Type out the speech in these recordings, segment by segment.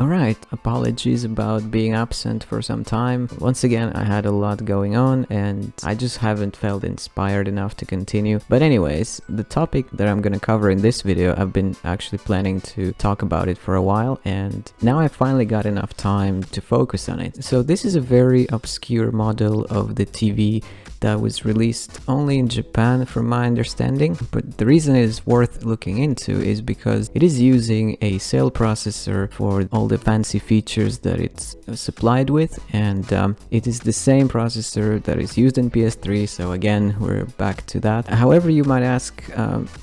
Alright, apologies about being absent for some time. Once again, I had a lot going on and I just haven't felt inspired enough to continue. But anyways, the topic that I'm gonna cover in this video, I've been actually planning to talk about it for a while, and now I finally got enough time to focus on it. So this is a very obscure model of the TV that was released only in Japan from my understanding, but the reason it is worth looking into is because it is using a cell processor for all the fancy features that it's supplied with, and it is the same processor that is used in PS3, so again we're back to that. However, you might ask,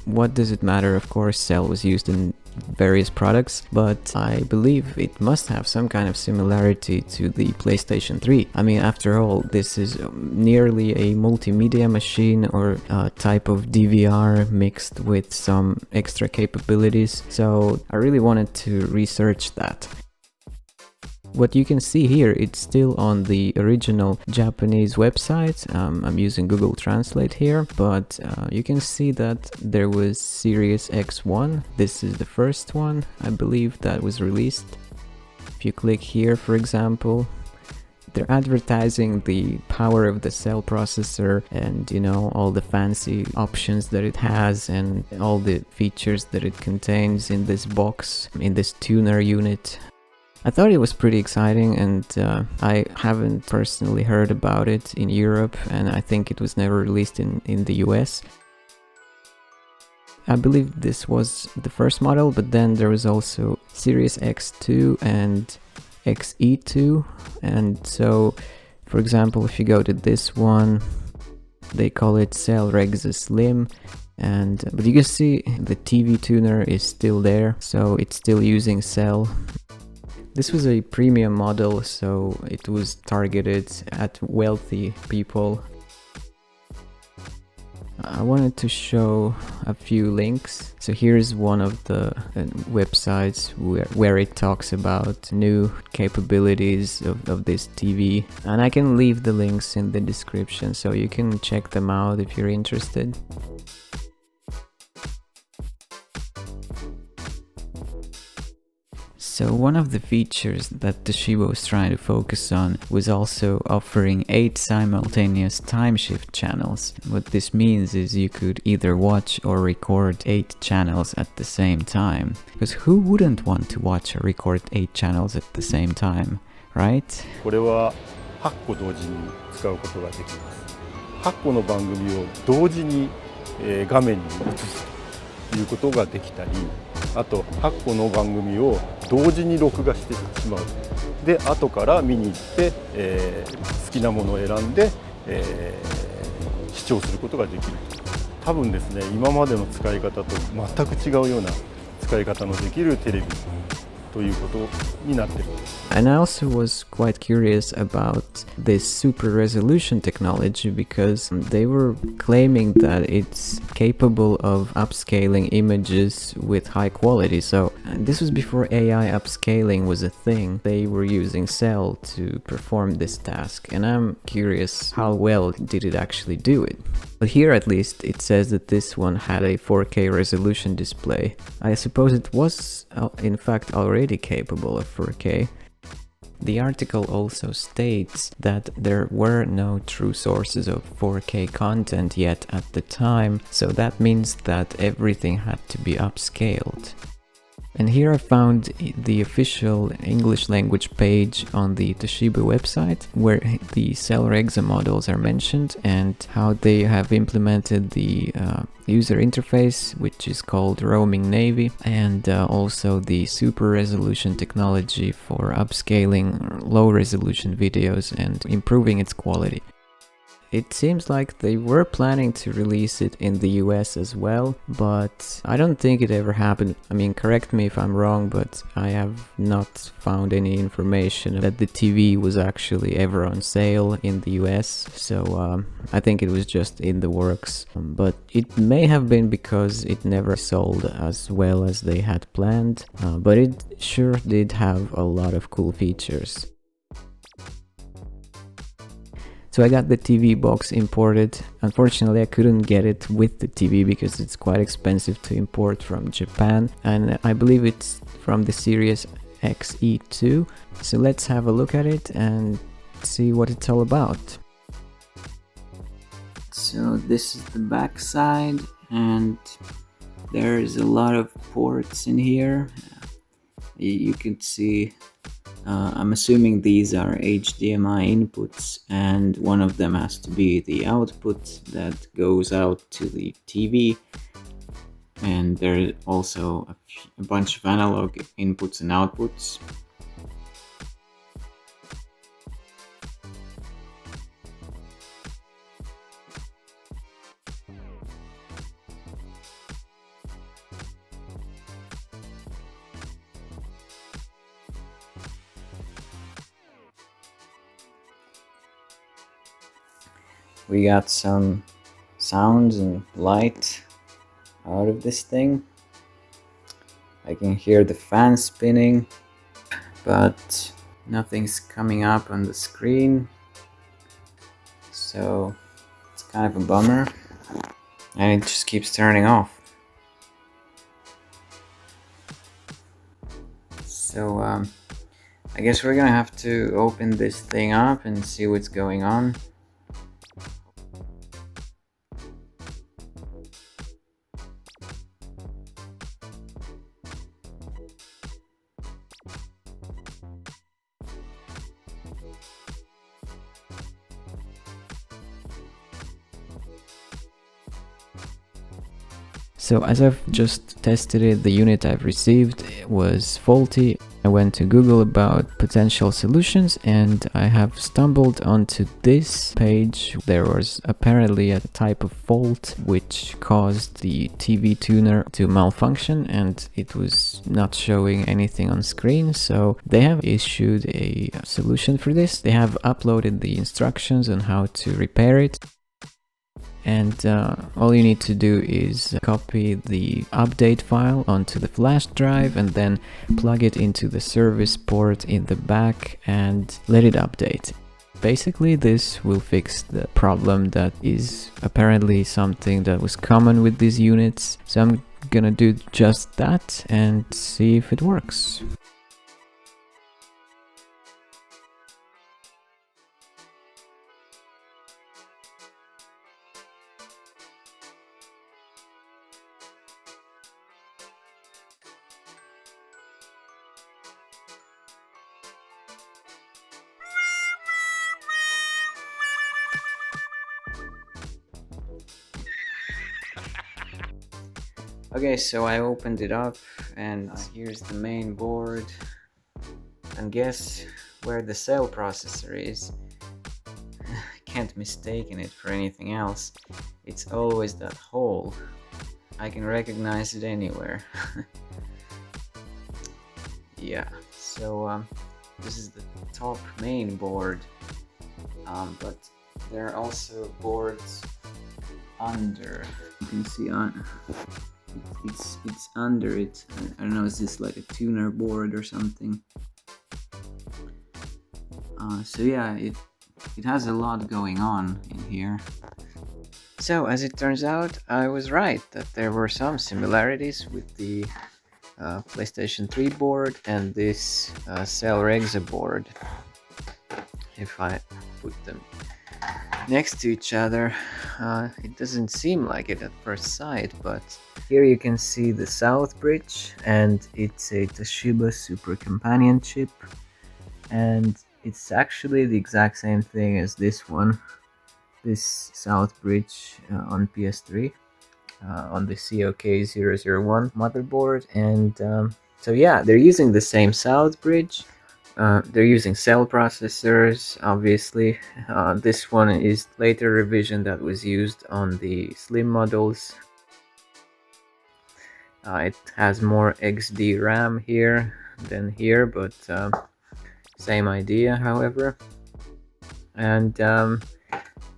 what does it matter? Of course, cell was used in various products, but I believe it must have some kind of similarity to the PlayStation 3. I mean, after all, this is nearly a multimedia machine, or a type of DVR mixed with some extra capabilities, so I really wanted to research that. What you can see here, it's still on the original Japanese website. I'm using Google Translate here, but you can see that there was Series X1. This is the first one, I believe, that was released. If you click here, for example, they're advertising the power of the cell processor and, you know, all the fancy options that it has and all the features that it contains in this box, in this tuner unit. I thought it was pretty exciting, and I haven't personally heard about it in Europe, and I think it was never released in the US. I believe this was the first model, but then there was also Series X2 and XE2, and so, for example, if you go to this one, they call it Cell Regza Slim. But you can see the TV tuner is still there, so it's still using cell. This was a premium model, so it was targeted at wealthy people. I wanted to show a few links. So here's one of the websites where it talks about new capabilities of this TV. And I can leave the links in the description, so you can check them out if you're interested. So one of the features that Toshiba was trying to focus on was also offering 8 simultaneous time shift channels. What this means is you could either watch or record 8 channels at the same time. Because who wouldn't want to watch or record 8 channels at the same time, right? これは8個同時に使うことができます。8個の番組を同時に画面に映すということができたり、あと8個の番組を同時に録画してしまう。で、後から見に行って、好きなものを選んで、視聴することができる。多分ですね、今までの使い方と全く違うような使い方のできるテレビということになっている。And I also was quite curious about this super resolution technology, because they were claiming that it's capable of upscaling images with high quality. So this was before AI upscaling was a thing. They were using cell to perform this task, and I'm curious how well did it actually do it. But here at least it says that this one had a 4K resolution display. I suppose it was in fact already capable of 4K. The article also states that there were no true sources of 4K content yet at the time, so that means that everything had to be upscaled. And here I found the official English language page on the Toshiba website, where the Cell Regza models are mentioned and how they have implemented the user interface, which is called Roaming Navy, and also the super resolution technology for upscaling low resolution videos and improving its quality. It seems like they were planning to release it in the US as well, but I don't think it ever happened. I mean, correct me if I'm wrong, but I have not found any information that the TV was actually ever on sale in the US, so I think it was just in the works. But it may have been because it never sold as well as they had planned, but it sure did have a lot of cool features. So I got the TV box imported. Unfortunately, I couldn't get it with the TV because it's quite expensive to import from Japan, and I believe it's from the series XE2. So let's have a look at it and see what it's all about. So this is the back side, and there's a lot of ports in here. You can see, I'm assuming these are HDMI inputs, and one of them has to be the output that goes out to the TV. And there's also a bunch of analog inputs and outputs. We got some sounds and light out of this thing. I can hear the fan spinning, but nothing's coming up on the screen, so it's kind of a bummer, and it just keeps turning off. So I guess we're gonna have to open this thing up and see what's going on. So as I've just tested it, the unit I've received was faulty. I went to Google about potential solutions, and I have stumbled onto this page. There was apparently a type of fault which caused the TV tuner to malfunction, and it was not showing anything on screen. So they have issued a solution for this. They have uploaded the instructions on how to repair it. And all you need to do is copy the update file onto the flash drive and then plug it into the service port in the back and let it update. Basically, this will fix the problem that is apparently something that was common with these units. So I'm gonna do just that and see if it works. Okay, so I opened it up, and here's the main board, and guess where the cell processor is? Can't mistake it for anything else. It's always that hole. I can recognize it anywhere. Yeah, so this is the top main board, but there are also boards under. You can see on. It's under it. I don't know, is this like a tuner board or something? So yeah, it has a lot going on in here. So as it turns out, I was right that there were some similarities with the PlayStation 3 board and this Cell Regza board. If I put them next to each other, it doesn't seem like it at first sight, but here you can see the south bridge, and it's a Toshiba SuperCompanionChip, and it's actually the exact same thing as this one, this south bridge on PS3, on the COK001 motherboard. And so yeah, they're using the same south bridge. They're using cell processors, obviously. This one is later revision that was used on the slim models. It has more XD RAM here than here, but same idea, however. And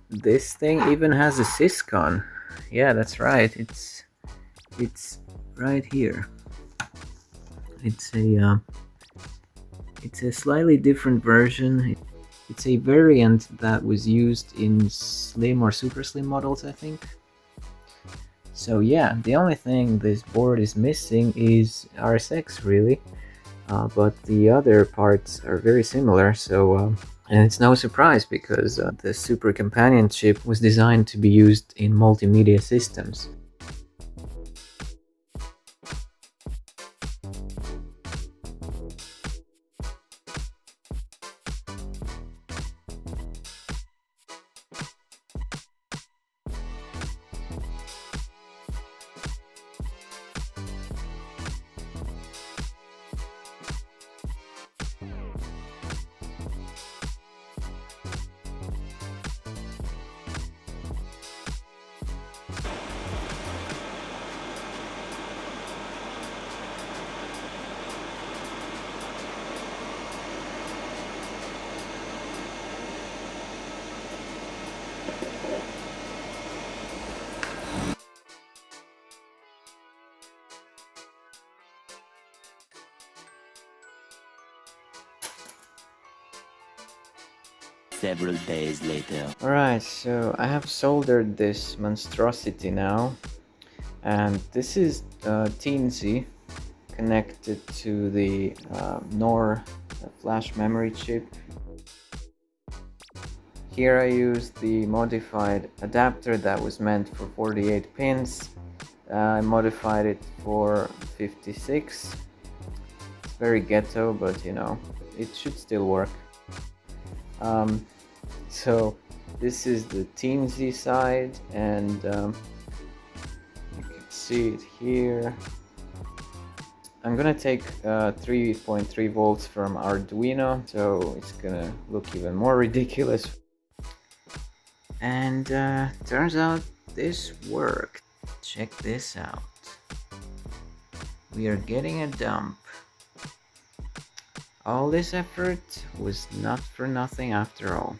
this thing even has a syscon. Yeah, that's right. It's right here. It's a slightly different version. It's a variant that was used in slim or super slim models, I think. So yeah, the only thing this board is missing is RSX, really. but the other parts are very similar, so and it's no surprise because the Super Companion chip was designed to be used in multimedia systems. Several days later. Alright, so I have soldered this monstrosity now, and this is teensy, connected to the NOR flash memory chip. Here I used the modified adapter that was meant for 48 pins. I modified it for 56. It's very ghetto, but you know, it should still work. So this is the teensy side, and you can see it here. I'm gonna take 3.3 volts from Arduino, so it's gonna look even more ridiculous. And turns out this worked. Check this out. We are getting a dump. All this effort was not for nothing after all.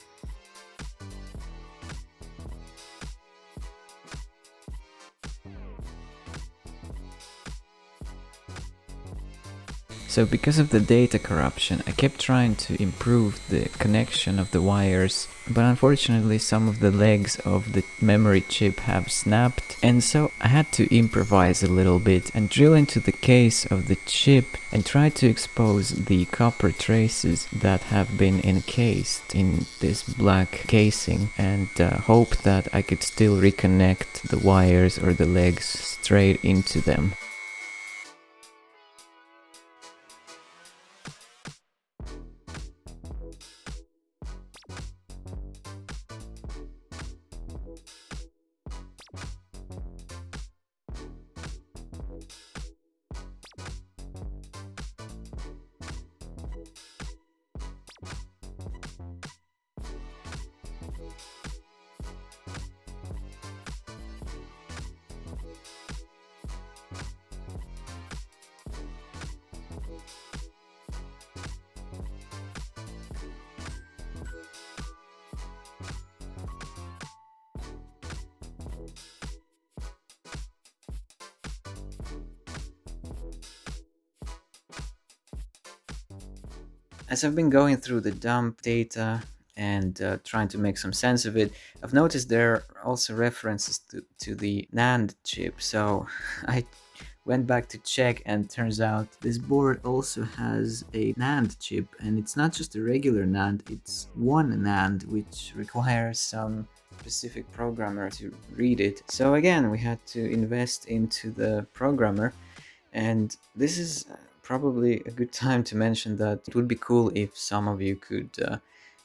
So because of the data corruption, I kept trying to improve the connection of the wires, but unfortunately some of the legs of the memory chip have snapped, and so I had to improvise a little bit and drill into the case of the chip and try to expose the copper traces that have been encased in this black casing, and hope that I could still reconnect the wires or the legs straight into them. As I've been going through the dump data and trying to make some sense of it, I've noticed there are also references to the NAND chip, so I went back to check, and turns out this board also has a NAND chip, and it's not just a regular NAND, it's one NAND, which requires some specific programmer to read it. So again, we had to invest into the programmer, and this is probably a good time to mention that it would be cool if some of you could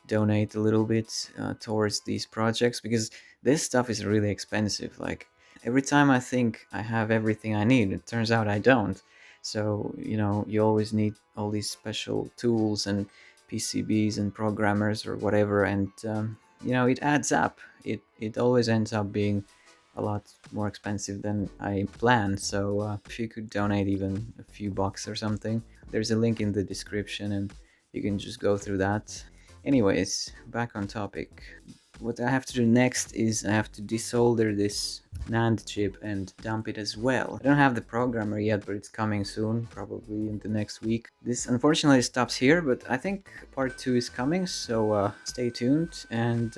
donate a little bit towards these projects, because this stuff is really expensive. Like, every time I think I have everything I need, it turns out I don't. So, you know, you always need all these special tools and PCBs and programmers or whatever, and you know, it adds up. It always ends up being a lot more expensive than I planned. So if you could donate even a few bucks or something, there's a link in the description and you can just go through that. Anyways, back on topic. What I have to do next is I have to desolder this NAND chip and dump it as well. I don't have the programmer yet, but it's coming soon, probably in the next week. This unfortunately stops here, but I think part 2 is coming, so stay tuned, and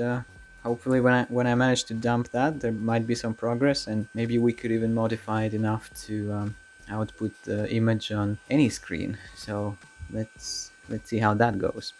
hopefully when I manage to dump that, there might be some progress, and maybe we could even modify it enough to output the image on any screen. So let's see how that goes.